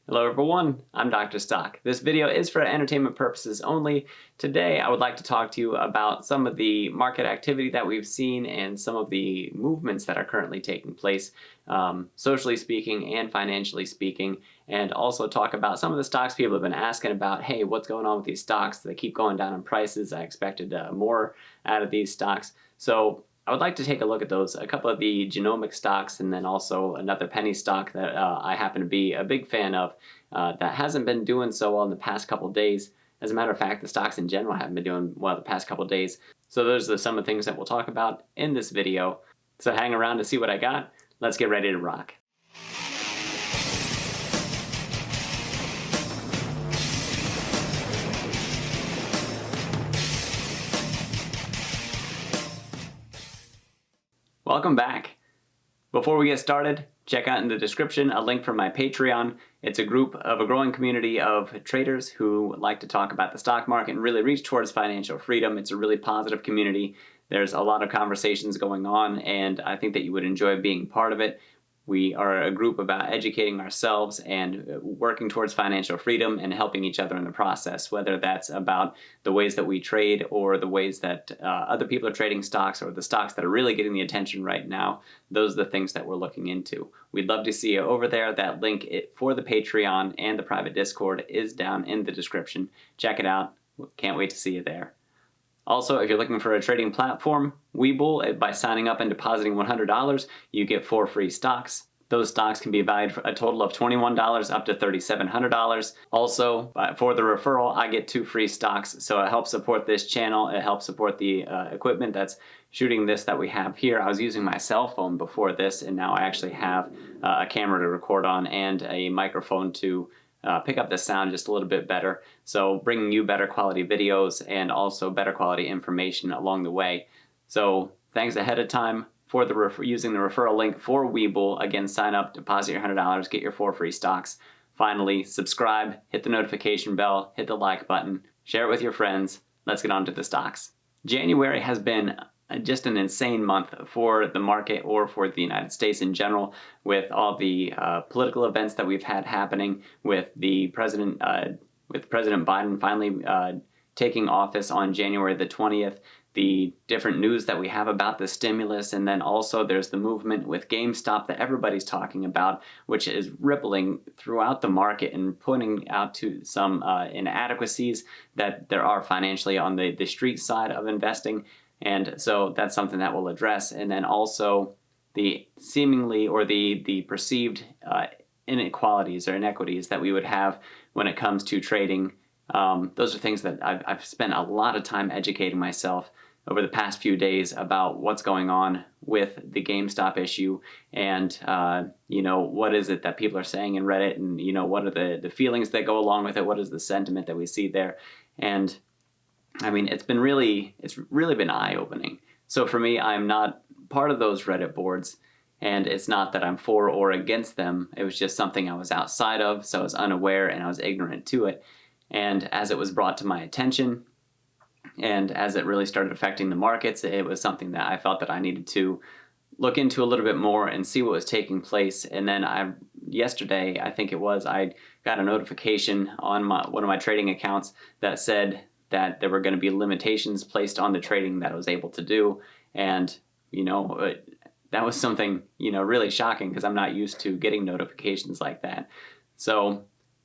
Hello everyone, I'm Dr. Stock. This video is for entertainment purposes only. Today I would like to talk to you about some of the market activity that we've seen and some of the movements that are currently taking place, socially speaking and financially speaking, and also talk about some of the stocks people have been asking about. Hey, what's going on with these stocks? They keep going down in prices. I expected more out of these stocks. So I would like to take a look at those, a couple of the Genomics stocks, and then also another penny stock that I happen to be a big fan of that hasn't been doing so well in the past couple of days. As a matter of fact, the stocks in general haven't been doing well the past couple of days. So those are some of the things that we'll talk about in this video. So hang around to see what I got. Let's get ready to rock. Welcome back. Before we get started, check out in the description a link for my Patreon. It's a group of a growing community of traders who like to talk about the stock market and really reach towards financial freedom. It's a really positive community. There's a lot of conversations going on, and I think that you would enjoy being part of it. We are a group about educating ourselves and working towards financial freedom and helping each other in the process, whether that's about the ways that we trade or the ways that other people are trading stocks or the stocks that are really getting the attention right now. Those are the things that we're looking into. We'd love to see you over there. That link for the Patreon and the private Discord is down in the description. Check it out. Can't wait to see you there. Also, if you're looking for a trading platform, Webull, by signing up and depositing $100, you get 4 free stocks. Those stocks can be valued for a total of $21 up to $3,700. Also, for the referral, I get 2 free stocks, so it helps support this channel. It helps support the equipment that's shooting this that we have here. I was using my cell phone before this, and now I actually have a camera to record on and a microphone to pick up the sound just a little bit better, so bringing you better quality videos and also better quality information along the way. So thanks ahead of time for using the referral link for Webull. Again, sign up, deposit your $100, get your 4 free stocks. Finally, subscribe, hit the notification bell, hit the like button, share it with your friends. Let's get on to the stocks. January has been just an insane month for the market or for the United States in general, with all the political events that we've had happening, with President Biden finally taking office on January the 20th, the different news that we have about the stimulus, and then also there's the movement with GameStop that everybody's talking about, which is rippling throughout the market and pointing out to some inadequacies that there are financially on the street side of investing. And so that's something that we'll address. And then also the seemingly or the perceived inequalities or inequities that we would have when it comes to trading. Those are things that I've spent a lot of time educating myself over the past few days about what's going on with the GameStop issue, and what is it that people are saying in Reddit, and what are the feelings that go along with it, what is the sentiment that we see there. And I mean, it's really been eye-opening. So for me, I'm not part of those Reddit boards, and it's not that I'm for or against them. It was just something I was outside of, so I was unaware and I was ignorant to it. And as it was brought to my attention, and as it really started affecting the markets, it was something that I felt that I needed to look into a little bit more and see what was taking place. And then yesterday, I think it was, I got a notification on one of my trading accounts that said that there were going to be limitations placed on the trading that I was able to do. And, that was something, really shocking, because I'm not used to getting notifications like that. So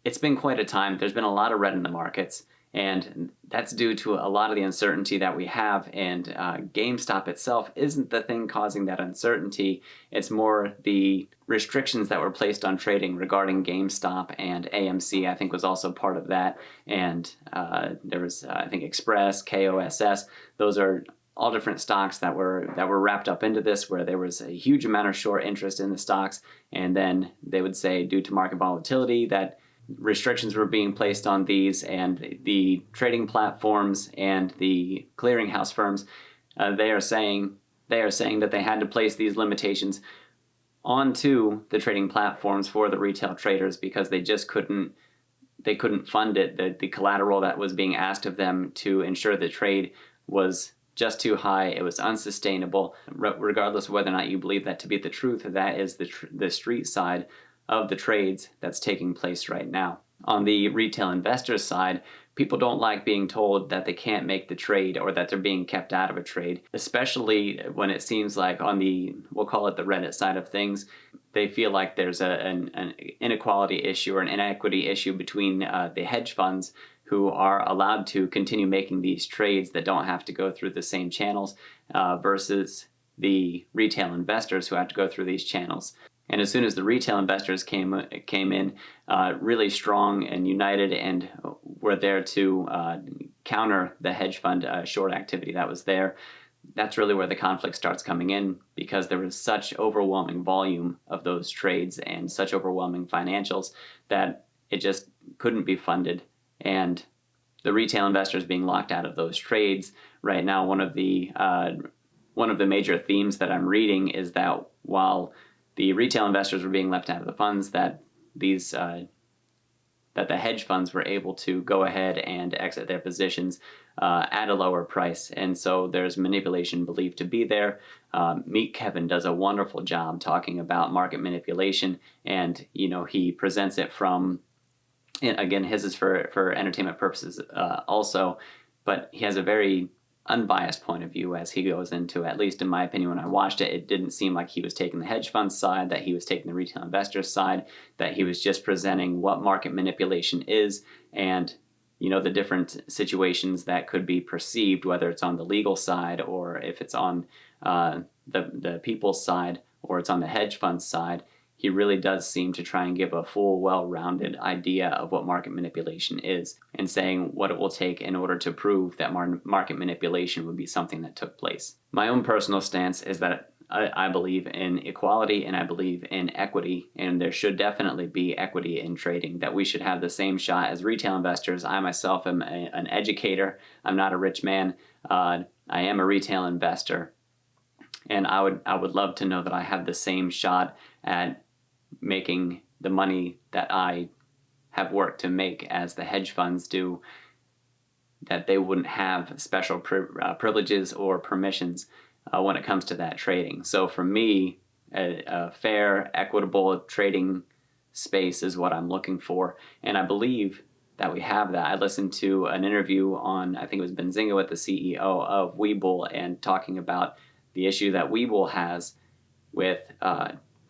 it's been quite a time. There's been a lot of red in the markets, and that's due to a lot of the uncertainty that we have. And GameStop itself isn't the thing causing that uncertainty. It's more the restrictions that were placed on trading regarding GameStop, and AMC, I think, was also part of that. And there was, I think, Express, KOSS. Those are all different stocks that were wrapped up into this, where there was a huge amount of short interest in the stocks. And then they would say, due to market volatility, that restrictions were being placed on these, and the trading platforms and the clearinghouse firms, they are saying that they had to place these limitations onto the trading platforms for the retail traders, because they just couldn't fund it. The collateral that was being asked of them to ensure the trade was just too high. It was unsustainable. Regardless of whether or not you believe that to be the truth, that is the street side of the trades that's taking place right now. On the retail investors side, people don't like being told that they can't make the trade or that they're being kept out of a trade, especially when it seems like on the, we'll call it the Reddit side of things, they feel like there's an inequality issue or an inequity issue between the hedge funds who are allowed to continue making these trades that don't have to go through the same channels versus the retail investors who have to go through these channels. And as soon as the retail investors came in really strong and united and were there to counter the hedge fund short activity that was there, that's really where the conflict starts coming in, because there was such overwhelming volume of those trades and such overwhelming financials that it just couldn't be funded. And the retail investors being locked out of those trades right now, one of the major themes that I'm reading is that while the retail investors were being left out of the funds, that that the hedge funds were able to go ahead and exit their positions at a lower price. And so there's manipulation believed to be there. Meet Kevin does a wonderful job talking about market manipulation, and he presents it from, again, his is for entertainment purposes also, but he has a very unbiased point of view as he goes into, at least in my opinion, when I watched it, it didn't seem like he was taking the hedge fund side, that he was taking the retail investors side, that he was just presenting what market manipulation is and the different situations that could be perceived, whether it's on the legal side or if it's on the people's side or it's on the hedge fund side. He really does seem to try and give a full, well-rounded idea of what market manipulation is and saying what it will take in order to prove that market manipulation would be something that took place. My own personal stance is that I believe in equality and I believe in equity, and there should definitely be equity in trading, that we should have the same shot as retail investors. I myself am an educator. I'm not a rich man. I am a retail investor, and I would love to know that I have the same shot at making the money that I have worked to make as the hedge funds do, that they wouldn't have special privileges or permissions when it comes to that trading. So for me, a fair, equitable trading space is what I'm looking for, and I believe that we have that. I listened to an interview on, I think it was BNGO with the CEO of Webull, and talking about the issue that Webull has with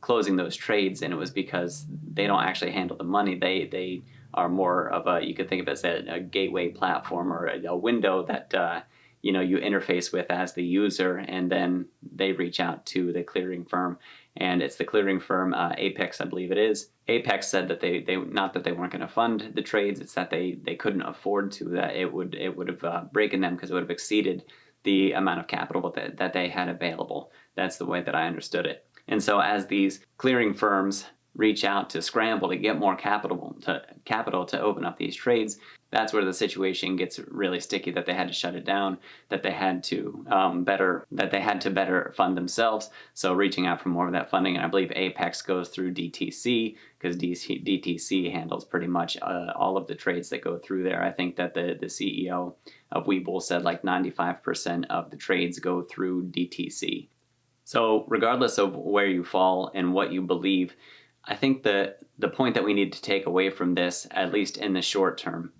closing those trades, and it was because they don't actually handle the money. They are more of a, you could think of it as a gateway platform or a window that you interface with as the user, and then they reach out to the clearing firm, and it's the clearing firm Apex, I believe it is. Apex said that they not that they weren't going to fund the trades, it's that they couldn't afford to, that it would have broken them because it would have exceeded the amount of capital that they had available. That's the way that I understood it. And so as these clearing firms reach out to scramble to get more capital to open up these trades, that's where the situation gets really sticky, that they had to shut it down, that they had to better fund themselves. So reaching out for more of that funding, and I believe Apex goes through DTC, because DTC handles pretty much all of the trades that go through there. I think that the CEO of Webull said like 95% of the trades go through DTC. So regardless of where you fall and what you believe, I think the point that we need to take away from this, at least in the short term,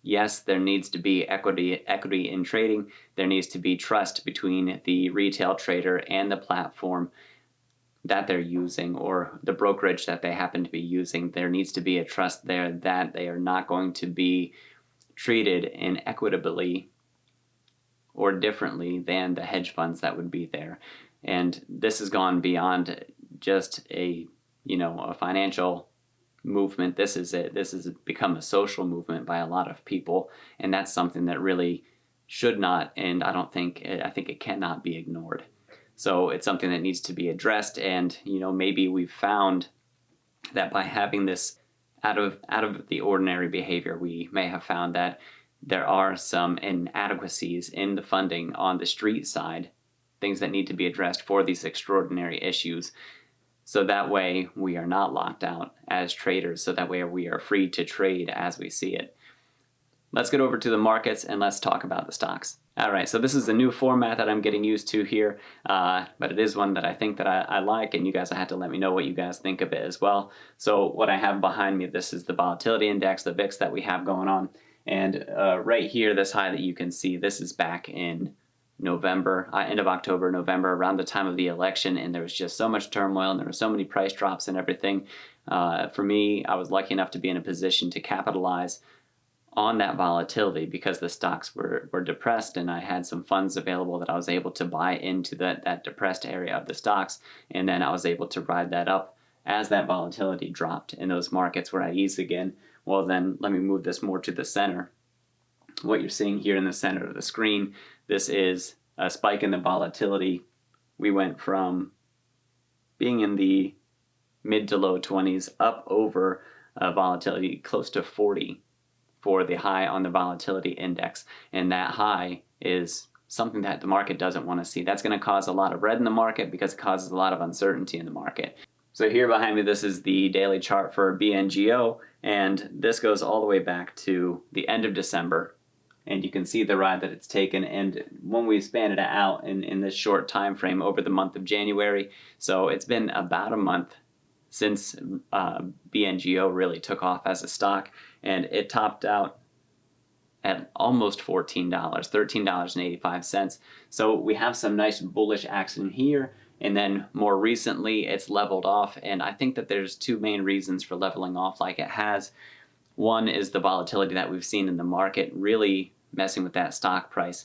yes, there needs to be equity in trading. There needs to be trust between the retail trader and the platform that they're using, or the brokerage that they happen to be using. There needs to be a trust there that they are not going to be treated inequitably or differently than the hedge funds that would be there. And this has gone beyond just a financial movement. This has become a social movement by a lot of people, and that's something that really should not, and I think it cannot be ignored. So it's something that needs to be addressed, and maybe we've found that by having this out of the ordinary behavior, we may have found that there are some inadequacies in the funding on the street side, things that need to be addressed for these extraordinary issues. So that way we are not locked out as traders, so that way we are free to trade as we see it. Let's get over to the markets and let's talk about the stocks. All right, so this is a new format that I'm getting used to here, but it is one that I think that I like, and you guys have to let me know what you guys think of it as well. So what I have behind me, this is the volatility index, the VIX that we have going on, and right here, this high that you can see, this is back in November, end of October, November, around the time of the election, and there was just so much turmoil, and there were so many price drops and everything. For me, I was lucky enough to be in a position to capitalize on that volatility because the stocks were depressed, and I had some funds available that I was able to buy into that depressed area of the stocks, and then I was able to ride that up as that volatility dropped and those markets were at ease again. Well, then let me move this more to the center. What you're seeing here in the center of the screen, this is a spike in the volatility. We went from being in the mid to low 20s up over volatility close to 40 for the high on the volatility index, and that high is something that the market doesn't want to see. That's going to cause a lot of red in the market because it causes a lot of uncertainty in the market. So here behind me, this is the daily chart for BNGO, and this goes all the way back to the end of December, and you can see the ride that it's taken. And when we span it out in this short time frame over the month of January, so it's been about a month since BNGO really took off as a stock, and it topped out at almost $14, $13.85. So we have some nice bullish action here, and then more recently it's leveled off, and I think that there's two main reasons for leveling off like it has. One is the volatility that we've seen in the market really messing with that stock price.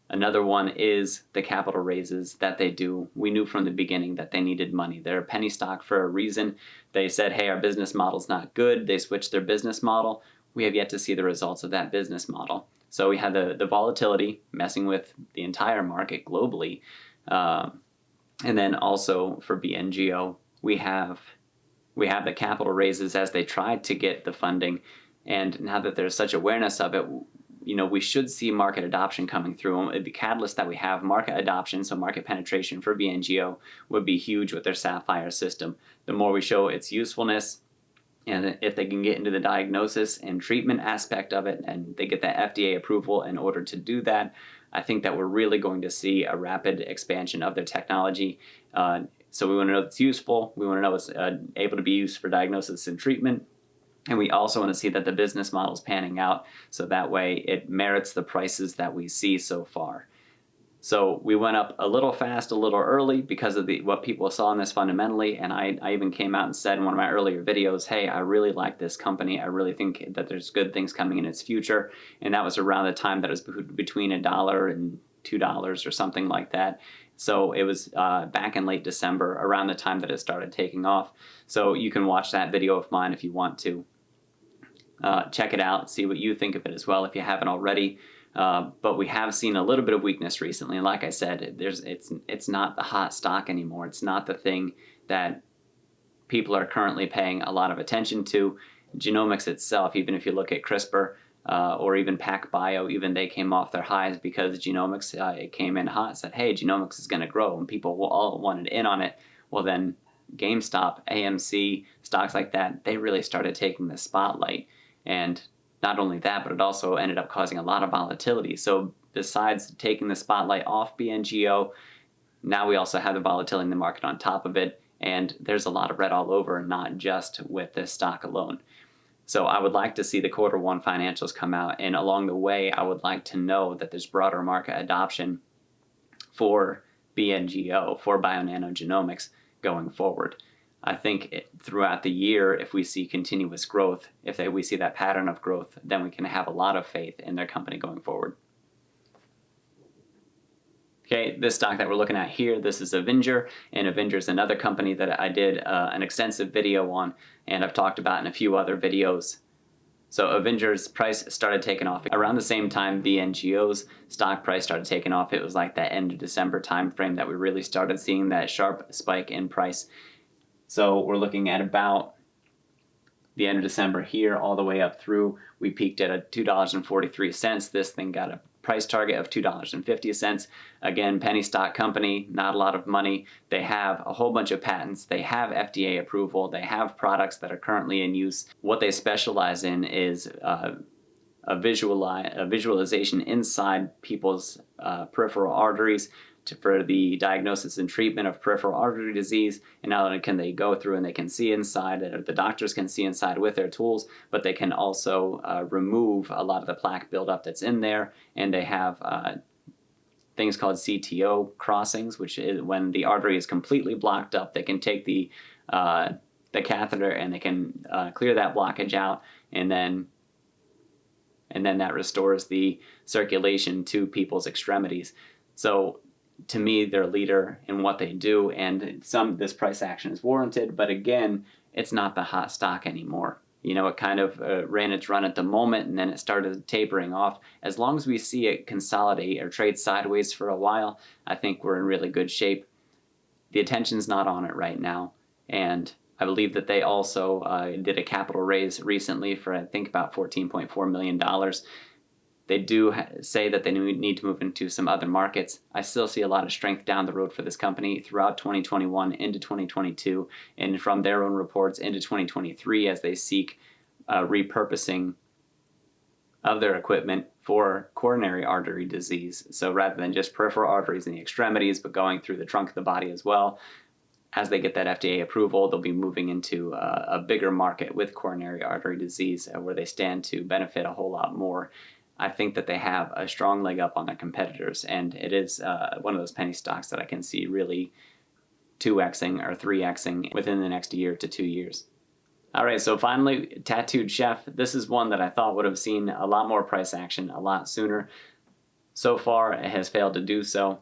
Another one is the capital raises that they do. We knew from the beginning that they needed money. They're a penny stock for a reason. They said, hey, our business model's not good. They switched their business model. We have yet to see the results of that business model. So we had the volatility messing with the entire market globally. And then also for BNGO, we have the capital raises as they tried to get the funding. And now that there's such awareness of it, we should see market adoption coming through. The catalyst that we have, market adoption, so market penetration for BNGO would be huge with their Sapphire system. The more we show its usefulness, and if they can get into the diagnosis and treatment aspect of it, and they get that FDA approval in order to do that, I think that we're really going to see a rapid expansion of their technology. So we want to know it's useful. We want to know it's able to be used for diagnosis and treatment. And we also want to see that the business model is panning out, so that way it merits the prices that we see so far. So we went up a little fast, a little early because of what people saw in this fundamentally, and I even came out and said in one of my earlier videos, hey, I really like this company. I really think that there's good things coming in its future, and that was around the time that it was between $1 and $2 or something like that. So it was back in late December, around the time that it started taking off. So you can watch that video of mine if you want to. Check it out, see what you think of it as well if you haven't already. But we have seen a little bit of weakness recently, and like I said, it's not the hot stock anymore. It's not the thing that people are currently paying a lot of attention to. Genomics itself, even if you look at CRISPR or even PacBio, even they came off their highs because Genomics it came in hot, said, hey, Genomics is going to grow, and people all wanted in on it. Well, then GameStop, AMC, stocks like that, they really started taking the spotlight. And not only that, but it also ended up causing a lot of volatility. So besides taking the spotlight off BNGO, now we also have the volatility in the market on top of it. And there's a lot of red all over, not just with this stock alone. So I would like to see the Q1 financials come out. And along the way, I would like to know that there's broader market adoption for BNGO, for BioNano Genomics going forward. I think throughout the year, if we see continuous growth, if we see that pattern of growth, then we can have a lot of faith in their company going forward. Okay, this stock that we're looking at here, this is Avenger, and Avenger is another company that I did an extensive video on, and I've talked about in a few other videos. So Avenger's price started taking off around the same time BNGO's stock price started taking off. It was like that end of December time frame that we really started seeing that sharp spike in price. So we're looking at about the end of December here all the way up through. We peaked at $2.43. This thing got a price target of $2.50. Again, penny stock company, not a lot of money. They have a whole bunch of patents. They have FDA approval. They have products that are currently in use. What they specialize in is a visualization inside people's peripheral arteries for the diagnosis and treatment of peripheral artery disease. And not only can they go through and they can see inside, or the doctors can see inside with their tools, but they can also remove a lot of the plaque buildup that's in there. And they have things called CTO crossings, which is when the artery is completely blocked up, they can take the catheter and they can clear that blockage out, and then that restores the circulation to people's extremities. So to me, they're a leader in what they do, and this price action is warranted, but again, it's not the hot stock anymore. It kind of ran its run at the moment, and then it started tapering off. As long as we see it consolidate or trade sideways for a while, I think we're in really good shape. The attention's not on it right now, and I believe that they also did a capital raise recently for, I think, about $14.4 million. They do say that they need to move into some other markets. I still see a lot of strength down the road for this company throughout 2021 into 2022, and from their own reports into 2023 as they seek repurposing of their equipment for coronary artery disease. So rather than just peripheral arteries in the extremities, but going through the trunk of the body as well. As they get that FDA approval, they'll be moving into a bigger market with coronary artery disease where they stand to benefit a whole lot more. I think that they have a strong leg up on their competitors, and it is one of those penny stocks that I can see really 2xing or 3xing within the next year to 2 years. All right, so finally, Tattooed Chef. This is one that I thought would have seen a lot more price action a lot sooner. So far, it has failed to do so.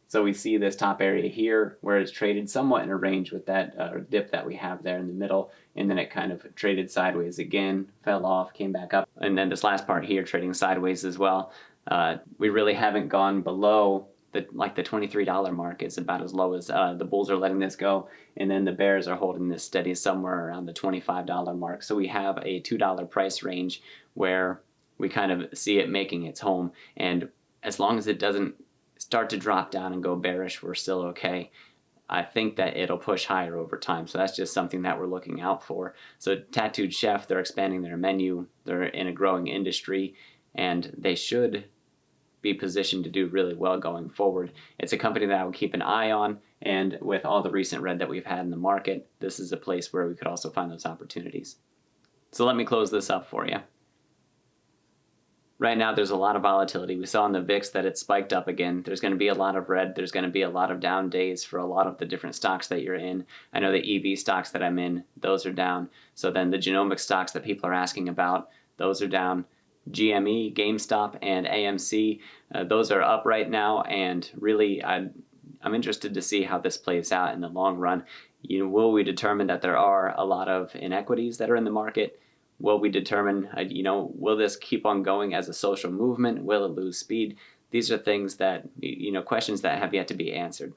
So we see this top area here where it's traded somewhat in a range with that dip that we have there in the middle, and then it kind of traded sideways again, fell off, came back up, and then this last part here trading sideways as well. We really haven't gone below the $23 mark. Is about as low as the bulls are letting this go, and then the bears are holding this steady somewhere around the $25 mark. So we have a $2 price range where we kind of see it making its home, and as long as it doesn't start to drop down and go bearish, we're still okay. I think that it'll push higher over time. So that's just something that we're looking out for. So Tattooed Chef, they're expanding their menu. They're in a growing industry, and they should be positioned to do really well going forward. It's a company that I would keep an eye on, and with all the recent red that we've had in the market, this is a place where we could also find those opportunities. So let me close this up for you. Right now, there's a lot of volatility. We saw in the VIX that it spiked up again. There's going to be a lot of red. There's going to be a lot of down days for a lot of the different stocks that you're in. I know the EV stocks that I'm in, those are down. So then the Genomics stocks that people are asking about, those are down. GME, GameStop, and AMC, those are up right now. And really, I'm interested to see how this plays out in the long run. Will we determine that there are a lot of inequities that are in the market? Will we determine, will this keep on going as a social movement? Will it lose speed? These are things that, questions that have yet to be answered.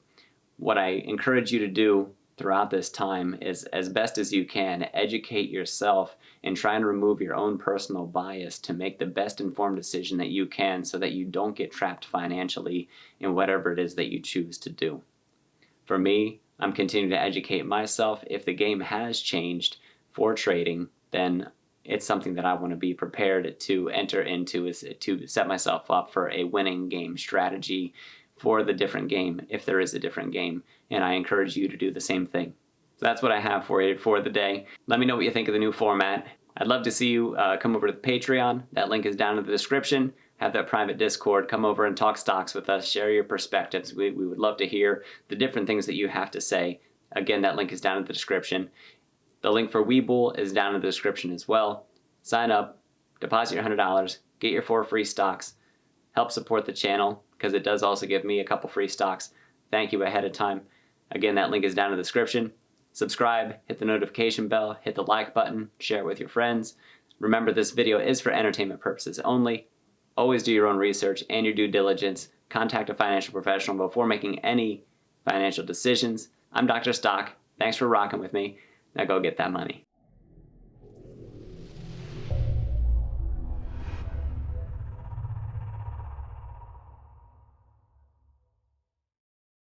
What I encourage you to do throughout this time is, as best as you can, educate yourself and try and remove your own personal bias to make the best informed decision that you can so that you don't get trapped financially in whatever it is that you choose to do. For me, I'm continuing to educate myself. If the game has changed for trading, then it's something that I want to be prepared to enter into, is to set myself up for a winning game strategy for the different game, if there is a different game. And I encourage you to do the same thing. So that's what I have for you for the day. Let me know what you think of the new format. I'd love to see you come over to the Patreon. That link is down in the description. Have that private Discord. Come over and talk stocks with us. Share your perspectives. We would love to hear the different things that you have to say. Again, that link is down in the description. The link for Webull is down in the description as well. Sign up, deposit your $100, get your 4 free stocks, help support the channel because it does also give me a couple free stocks. Thank you ahead of time. Again, that link is down in the description. Subscribe, hit the notification bell, hit the like button, share it with your friends. Remember, this video is for entertainment purposes only. Always do your own research and your due diligence. Contact a financial professional before making any financial decisions. I'm Dr. Stock. Thanks for rocking with me. Now go get that money.